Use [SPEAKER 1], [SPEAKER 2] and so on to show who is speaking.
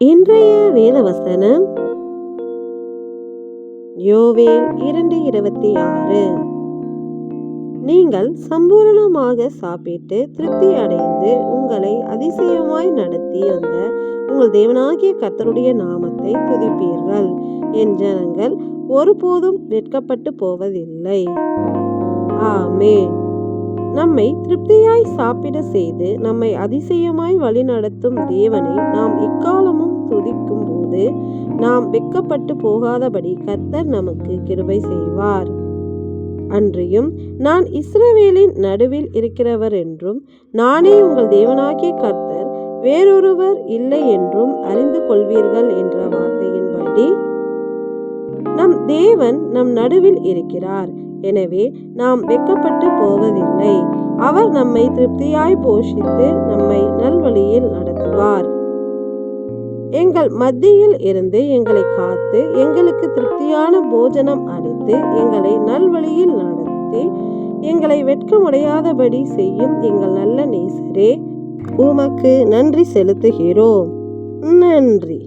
[SPEAKER 1] இன்றைய வேதவசனம் யோவேல் 2:26. நீங்கள் சம்பூரணமாக சாப்பிட்டு திருப்தி அடைந்து உங்களை அதிசயமாய் நடத்தி வந்த உங்கள் தேவனாகிய கர்த்தருடைய நாமத்தை துதிப்பீர்கள். என் ஜனங்கள் ஒருபோதும் வெட்கப்பட்டு போவதில்லை. ஆமென். நம்மை திருப்தியாய் சாப்பிட செய்து நம்மை அதிசயமாய் வழிநடத்தும் தேவனை நாம் எக்காலமும் துதிக்கும் போது நாம் வெட்கப்பட்டு போகாதபடி கர்த்தர் நமக்கு கிருபை செய்வார். அன்றியும் நான் இஸ்ரவேலின் நடுவில் இருக்கிறவர் என்றும் நானே உங்கள் தேவனாகிய கர்த்தர் வேறொருவர் இல்லை என்றும் அறிந்து கொள்வீர்கள் என்ற வார்த்தையின்படி நம் தேவன் நம் நடுவில் இருக்கிறார். எனவே நாம் வெட்கப்பட்டு போவதில்லை. அவர் நம்மை திருப்தியாய் போஷித்து நம்மை நல்வழியில் நடத்துவார். எங்கள் மத்தியில் இருந்து எங்களை காத்து எங்களுக்கு திருப்தியான போஜனம் அளித்து எங்களை நல்வழியில் நடத்தி எங்களை வெட்கமுடையாதபடி செய்யும் எங்கள் நல்ல நேசரே, உமக்கு நன்றி செலுத்துகிறோம். நன்றி.